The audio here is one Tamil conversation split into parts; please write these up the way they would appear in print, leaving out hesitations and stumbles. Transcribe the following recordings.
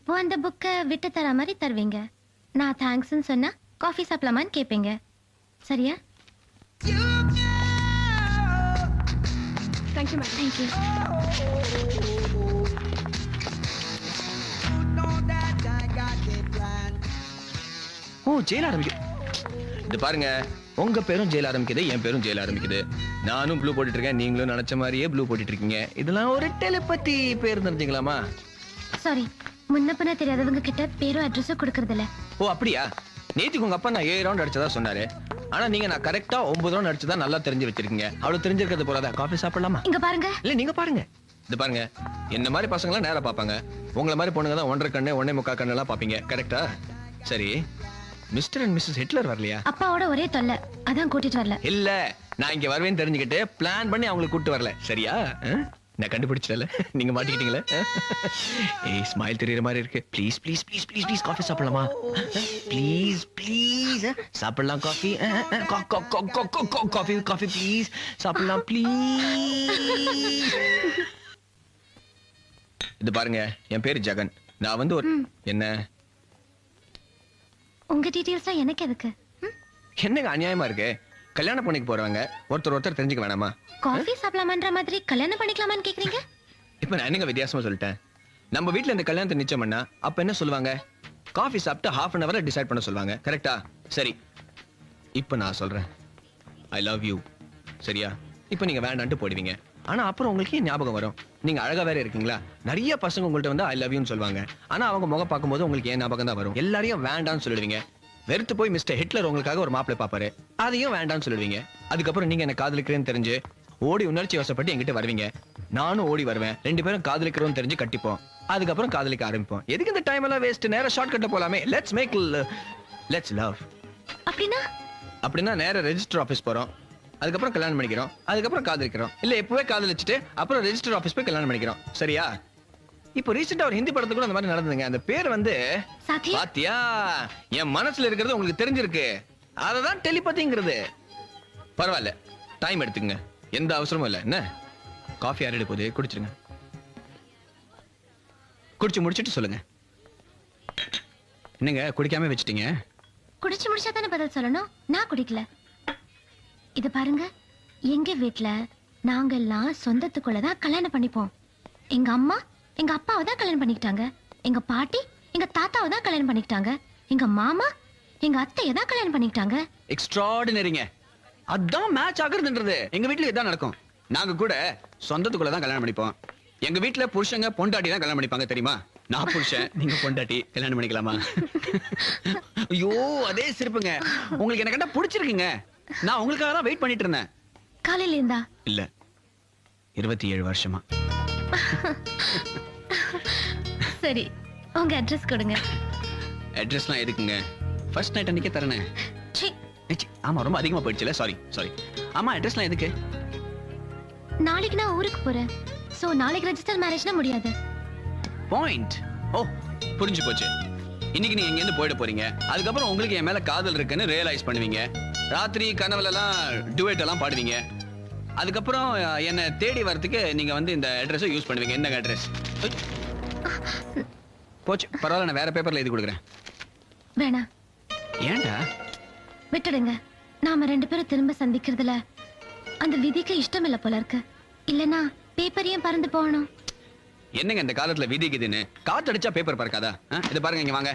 அப்போ அந்த புக்கை விட்டு தர மாதிரி தருவீங்க. நான் தேங்க்ஸ்ன்னு சொன்னா காஃபி சாப்பிடலாமான்னு கேட்பீங்க. சரியா? Thank you ma'am. தேங்க்யூ. ஓ, ஜெயில் ஆரம்பிக்குது. இது பாருங்க, உங்க பேரும் ஜெயில் ஆரம்பிக்குது, என் பேரும் ஜெயில் ஆரம்பிக்குது. நானும் ப்ளூ போட்டுட்டு இருக்கேன், நீங்களும் நினைச்ச மாதிரியே ப்ளூ போட்டுட்டு இருக்கீங்க. இதெல்லாம் ஒரு டெலிபதி பேர் தெரிஞ்சுக்கலாமா? சாரி, முன்ன பின்ன தெரியாதவங்க கிட்ட பேரும் அட்ரஸும் கொடுக்கறது இல்ல. ஓ அப்படியா? நேத்துக்கு உங்க அப்பா நான் 7 ரவுண்ட் அடிச்சதா சொன்னாரு. ஆனா நீங்க நான் கரெக்டா 9 ரவுண்ட் அடிச்சதா நல்லா தெரிஞ்சு வச்சிருக்கீங்க. அவ்வளவு தெரிஞ்சிருக்கிறது போறாதா? காஃபி சாப்பிடலாமா? இங்க பாருங்க. இல்ல நீங்க பாருங்க. இது பாருங்க, என்ன மாதிரி பசங்க எல்லாம் நேரா பாப்பாங்க. உங்களை மாதிரி பொண்ணுங்க தான் 1.5 கண்ணு 1.25 கண்ணு எல்லாம் பாப்பீங்க. கரெக்டா? சரி, மிஸ்டர் அண்ட் மிஸ்ஸஸ் ஹிட்லர் வரலையா? அப்பாவோட ஒரே தொல்லை, அதான் கூட்டிட்டு வரல. இல்ல, நான் இங்க வருவேன்னு தெரிஞ்சுக்கிட்டு பிளான் பண்ணி அவங்களை கூட்டு வரல. சரியா? நான் கண்டுபிடிச்சல, நீங்க மாட்டிக்கிட்டீங்களே. ஏய், ஸ்மைல் தெரியற மாதிரி இருக்கு. Please please please please please coffee சாப்பிடலாமா? ப்ளீஸ் ப்ளீஸ் சாப்பிடலாம். காஃபி காஃபி காஃபி ப்ளீஸ் சாப்பிடலாம் ப்ளீஸ். இது பாருங்க, என் பேரு ஜெகன். நான் வந்து ஒரு என்ன உங்க டீடைல்ஸ் எனக்கு எதுக்கு? என்னங்க அநியாயமா இருக்கு? கல்யாணம் பண்ணிக்க போறவங்க ஒருத்தர் தெரிஞ்சுக்க வேணாமா? காஃபி சாப்பிடலாமன்ற மாதிரி கல்யாணம் பண்ணிக்கலாமான்னு கேக்குறீங்க? இப்ப நான் என்னங்க வித்தியாசமா சொல்லிட்டேன்? நம்ம வீட்ல இந்த கல்யாணத்தை நிச்சயம் பண்ணா அப்ப என்ன சொல்லுவாங்க? காஃபி சாப்பிட்டு ½ அன் ஹவர்ல டிசைட் பண்ண சொல்லுவாங்க. கரெக்டா? சரி, இப்ப நான் சொல்றேன், ஐ லவ் யூ. சரியா? இப்ப நீங்க வேண்டான்ட்டு போடுவீங்க. ஆனா அப்புறம் உங்களுக்கு ஏன் ஞாபகம் வரும்? நீங்க அழகா வேற இருக்கீங்களா? நிறைய பசங்க உங்கள்ட்ட வந்து ஐ லவ் யூன்னு சொல்லுவாங்க. ஆனா அவங்க முகம் பார்க்கும்போது உங்களுக்கு ஏன் ஞாபகம் தான் வரும்? எல்லாரையும் வேண்டான்னு சொல்லிடுவீங்க. வெறுத்து போய் மிஸ்டர் ஹிட்லர் உங்களுக்காக ஒரு மாப்பிள்ளை பாப்பாரு, அதையும் வேண்டான்னு சொல்லுவீங்க. அதுக்கப்புறம் நீங்க என்ன காதலிக்கிறேன்னு தெரிஞ்சு ஓடி உணர்ச்சி வசப்பட்டு என்கிட்ட வருவீங்க. நானும் ஓடி வருவேன். 2 பேரும் காதலிக்கிறோம் தெரிஞ்சு கட்டிப்போம். அதுக்கப்புறம் காதலிக்க ஆரம்பிப்போம். எதுக்கு இந்த டைம் எல்லாம் வேஸ்ட்? நேரா ஷார்ட் கட்ட போலாமே. Let's love. அப்படின்னா நேரா ரெஜிஸ்டர் ஆபீஸ் போறோம். அதுக்கப்புறம் கல்யாணம் பண்ணிக்கிறோம். அதுக்கப்புறம் காதலிக்கிறோம். இல்ல எப்பவே காதலிச்சுட்டு அப்புறம் ரெஜிஸ்டர் ஆபீஸ் போய் கல்யாணம் பண்ணிக்கிறோம். சரியா? இப்போ ரீசெண்டா ஒரு ஹிந்தி படத்துக்கு கூட அந்த மாதிரி நடந்ததுங்க. அந்த பேர் வந்து பாத்தியா? என் மனசுல இருக்கிறது உங்களுக்கு தெரிஞ்சிருக்கு. அததான் டெலிபதிங்கிறது. பரவாயில்ல, டைம் எடுத்துக்கங்க, எந்த அவசரமும் இல்ல. என்ன காஃபி ஆறிட போகுது, குடிச்சிருங்க. குடிச்சு முடிச்சிட்டு சொல்லுங்க. என்னங்க குடிக்காம வச்சிட்டீங்க? குடிச்சு முடிச்சா தானே பதில் சொல்லணும். நான் குடிக்கல. இது பாருங்க, எங்க வீட்ல நாங்க எல்லாம் சொந்தத்துக்குள்ளதான் கல்யாணம் பண்ணிப்போம். எங்க அம்மா எங்க அப்பாவை தான் கல்யாணம் பண்ணிக்கிட்டாங்க. எங்க பாட்டி எங்க தாத்தாவை தான் கல்யாணம் பண்ணிக்கிட்டாங்க. எங்க மாமா எங்க அத்தையை தான் கல்யாணம் பண்ணிக்கிட்டாங்க. எக்ஸ்ட்ராடினரிங்க. அதான் மேட்ச் ஆகுறதுன்றது. எங்க வீட்ல இதான் நடக்கும். நாங்க கூட சொந்தத்துக்குள்ள தான் கல்யாணம் பண்ணிப்போம். எங்க வீட்ல புருஷங்க பொண்டாட்டி தான் கல்யாணம் பண்ணிப்பாங்க. தெரியுமா? நான் புருஷன், நீங்க பொண்டாட்டி. கல்யாணம் பண்ணிக்கலாமா? ஐயோ, அதே சிரிப்புங்க. உங்களுக்கு என்ன கண்டா பிடிச்சிருக்குங்க. நான் உங்களுக்காக தான் வெயிட் பண்ணிட்டு இருந்தேன். காலையில இருந்தா? இல்ல, 27 வருஷமா. சரி, உங்க அட்ரஸ் கொடுங்க. அட்ரஸ்லாம் எதுக்குங்க? ஃபர்ஸ்ட் நைட் அன்னைக்கே தரனே. ஆமா, ரொம்ப அதிகமா போயிடுச்சுல. சாரி. ஆமா, அட்ரஸ்லாம் எதுக்கு? நாளைக்கு நான் ஊருக்கு போறேன். சோ நாளைக்கு ரெஜிஸ்டர் மேரேஜ்னா முடியாது. பாயிண்ட். ஓ, புரிஞ்சு போச்சு. இன்னைக்கு நீங்க எங்க இருந்து போயிட போறீங்க. அதுக்கப்புறம் உங்களுக்கு என் மேல காதல் இருக்குன்னு ரியலைஸ் பண்ணுவீங்க. ராத்திரி கனவுல எல்லாம் டுவேட் எல்லாம் பாடுவீங்க. அதுக்கப்புறம் என்ன தேடி வரதுக்கு நீங்க வந்து இந்த அட்ரஸை யூஸ் பண்ணுவீங்க. என்ன அட்ரஸ்? போச்சு, பரவாயில்ல, நான் வேற பேப்பர்ல எழுதி கொடுக்குறேன். வேணா. ஏன்டா? விட்டுடுங்க. நாம 2 பேரும் திரும்ப சந்திக்கிறதுல அந்த விதிக்கு இஷ்டம் இல்ல போல இருக்கு. இல்லனா பேப்பரையும் பறந்து போகணும். என்னங்க இந்த காலத்துல விதிக்குதுன்னு? காத்தடிச்சா பேப்பர் பறக்காதா? இது பாருங்க, இங்க வாங்க.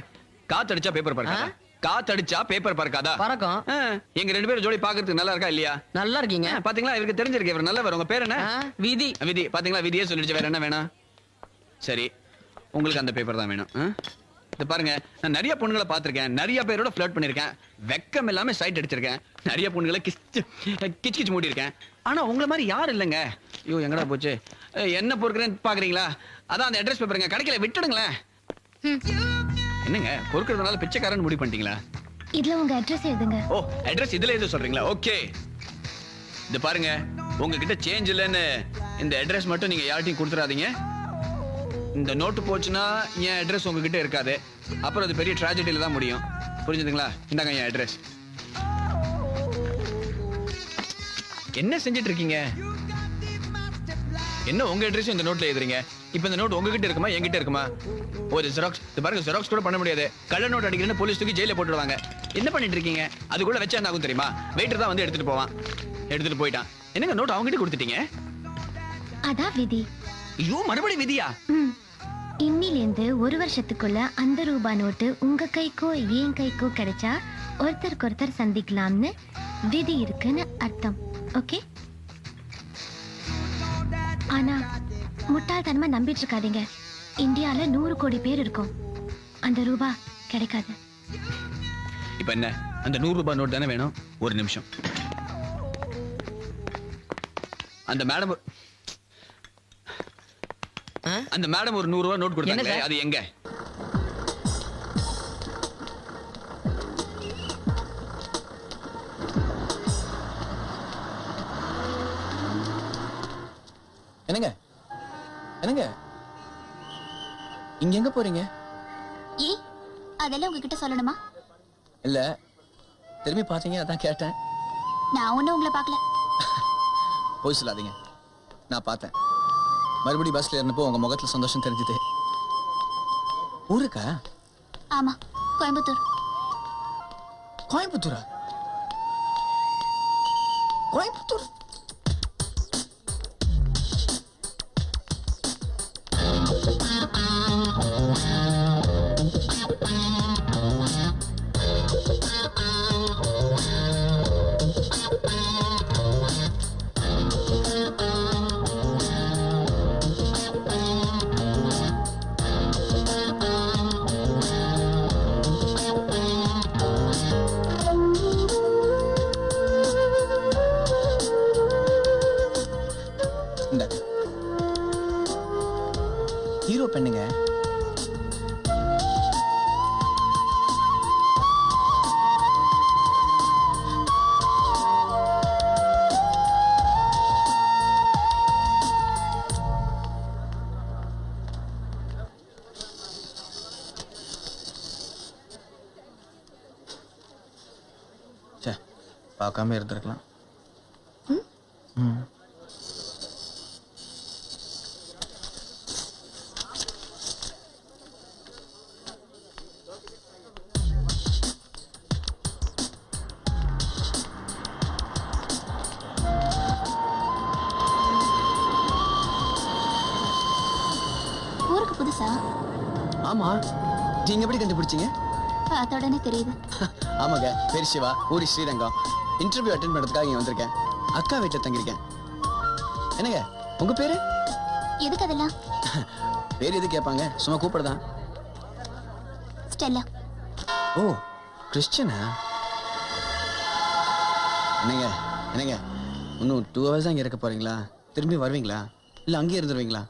காத்தடிச்சா பேப்பர் பறக்காதா? காத்தடிச்சா பேப்பர் பறக்காதா? பறக்கும். எங்க 2 பேரும் ஜோடி பாக்குறதுக்கு நல்லா இருக்கா இல்லையா? நல்லா இருக்கீங்க. பாத்தீங்களா, இவருக்கு தெரிஞ்சிருக்கு. இவர் நல்லவர். உங்க பேர் என்ன? விதி. விதி. பாத்தீங்களா, விதியே சொல்லிடுச்சு. வேற என்ன வேணும்? சரி, உங்களுக்கு அந்த பேப்பர் தான் வேணும். இது பாருங்க, நான் நிறைய பொண்ணுங்களை பார்த்திருக்கேன். நிறைய பேரோட ஃப்ளர்ட் பண்ணிருக்கேன். வெக்கம் எல்லாமே சைட் அடிச்சிருக்கேன். நிறைய பொண்ணுங்களை கிச்சு மூடி இருக்கேன். ஆனா உங்களை மாதிரி யாரும் இல்லைங்க. ஐயோ, எங்கடா போச்சு? என்ன பொறுக்கிறேன்னு பாக்குறீங்களா? அதான் அந்த அட்ரஸ் பேப்பருங்க. கிடைக்கல, விட்டுடுங்களேன். என்னங்க பொறுக்கிறதுனால பிச்சைக்காரன் முடிவு பண்ணிட்டீங்களா? இதுல உங்க அட்ரஸ் எழுதுங்க. ஓ, அட்ரஸ் இதுல எழுத சொல்றீங்களா? ஓகே. இது பாருங்க, உங்ககிட்ட சேஞ்ச் இல்லைன்னு இந்த அட்ரஸ் மட்டும் நீங்க யார்ட்டையும் கொடுத்துறாதீங்க. இந்த நோட்டு போச்சுன்னா என் அட்ரஸ் உங்ககிட்ட இருக்காது. அப்புறம் அது பெரிய ட்ராஜடியில தான் முடியும். புரிஞ்சுதுங்களா? இந்தாங்க என் அட்ரஸ். என்ன செஞ்சிட்டு இருக்கீங்க? என்ன உங்க அட்ரஸ் இந்த நோட்ல எழுதுறீங்க? இப்போ இந்த நோட் உங்ககிட்ட இருக்குமா என்கிட்ட இருக்குமா? ஒரு ஜெராக்ஸ் பாருங்க, ஜெராக்ஸ் கூட பண்ண முடியாது. கள்ள நோட் அடிக்கிறேன்னு போலீஸ் தூக்கி ஜெயில போட்டுடுவாங்க. என்ன பண்ணிட்டு இருக்கீங்க? அதுக்குள்ள வச்சா என்ன ஆகும் தெரியுமா? வெயிட்டர் தான் வந்து எடுத்துட்டு போவான். எடுத்துட்டு போயிட்டான். என்னங்க நோட் அவங்ககிட்ட கொடுத்துட்டீங்க? அதான் விதி. ஐயோ, மறுபடியும் விதியா? இன்னிலேருந்து ஒரு வருஷத்துக்குள்ள அந்த ரூபாய் நோட்டு உங்க கைக்கோ என் கைக்கோ கிடைச்சா ஒருத்தருக்கு ஒருத்தர் சந்திக்கலாம்னு விதி இருக்குன்னு அர்த்தம். ஓகே? ஆனா முட்டாள்தனமா நம்பிட்டு இருக்காதீங்க. இந்தியால 100 கோடி பேர் இருக்கும். அந்த ரூபா கிடைக்காது. இப்ப என்ன, அந்த 100 ரூபாய் நோட் தானே வேணும்? ஒரு நிமிஷம். அந்த மேடம் ஒரு 100 ரூபாய் நோட் கொடுத்தாங்களே, அது எங்க? என்னங்க என்னங்க இங்க எங்க போறீங்க? அதெல்லாம் உங்ககிட்ட சொல்லணுமா? இல்ல, திரும்பி பாத்தீங்க அதான் கேட்டேன். நான் ஒன்னும் உங்களை பார்க்கல. போய் சொல்லாதீங்க, நான் பார்த்தேன். மறுபடியும் பஸ்ல ஏறினப்போ உங்க முகத்துல சந்தோஷம் தெரிஞ்சுது. ஊருக்கா? ஆமா, கோயம்புத்தூர். கோயம்புத்தூரா? கோயம்புத்தூர்? ஹீரோ பெண்ணுங்க. பார்க்காம இருந்திருக்கலாம். ஊருக்கு புதுசா? ஆமா, நீங்க எப்படி கண்டுபிடிச்சீங்க? பார்த்த உடனே தெரியுது. ஆமாங்க, பேர் சிவா, ஊரி ஸ்ரீரங்கம். இன்டர்வியூ அட்டென்ட் பண்றதுக்காக இங்க வந்திருக்கேன். அக்கா வீட்டுல தங்கியிருக்கேன். என்னங்க உங்க பேரு? எதுக்கு அதெல்லாம்? பேர் எது கேட்பாங்க, சும்மா கூப்பிடுதான். ஸ்டெல்லா. ஓ, கிறிஸ்டியனா? என்னங்க என்னங்க இன்னும் 2 hours தான் இங்க இருக்க போறீங்களா? திரும்பி வருவீங்களா இல்ல அங்கேயே இருந்துருவீங்களா?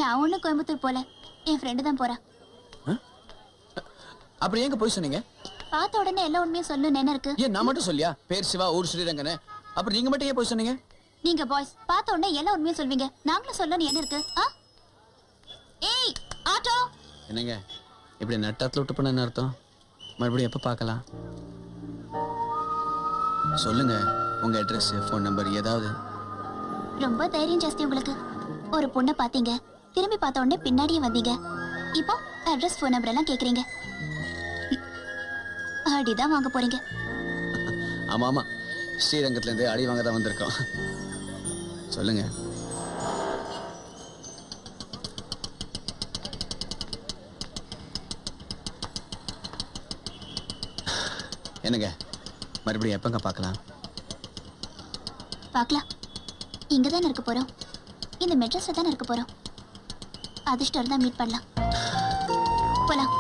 நான் ஒன்னும் கோயம்புத்தூர் போல, என் ஃப்ரெண்டு தான் போறா. அப்படி எங்க போய் சொன்னீங்க? பார்த்த உடனே எல்லா உண்மையும் சொல்லணும்னு என்ன இருக்கு? ஏன் நான் மட்டும் சொல்லியா? பேர் சிவா, ஊர் ஸ்ரீரங்கன்னு. அப்புறம் நீங்க மட்டும் ஏன் போய் சொன்னீங்க? நீங்க பாய்ஸ் பார்த்த உடனே எல்லா உண்மையும் சொல்வீங்க. நாங்களும் சொல்லணும்னு என்ன இருக்கு? ஏய் ஆட்டோ! என்னங்க இப்படி நட்டத்துல விட்டு பண்ண அர்த்தம்? மறுபடியும் எப்ப பார்க்கலாம்? சொல்லுங்க, உங்க அட்ரஸ், ஃபோன் நம்பர் ஏதாவது. ரொம்ப தைரியம் ஜாஸ்தி உங்களுக்கு. ஒரு பொண்ணை பார்த்தீங்க, திரும்பி பார்த்த உடனே பின்னாடியே வந்தீங்க. இப்போ அட்ரஸ், ஃபோன் நம்பர் எல்லாம் கேக்குறீங்க. அடிதான் வாங்க போறீங்க. ஆமா ஆமா, ஸ்ரீரங்கத்துல இருந்து அடி வாங்க தான் வந்திருக்கோம். சொல்லுங்க. என்னங்க மறுபடியும் எப்பங்க பார்க்கலாம்? பார்க்கலாம். இங்க தானே இருக்க போறோம், இந்த மெட்ராஸ்ல தானே இருக்க போறோம். அதிர்ஷ்டம் இருந்தா மீட் பண்ணலாம். போலாம்.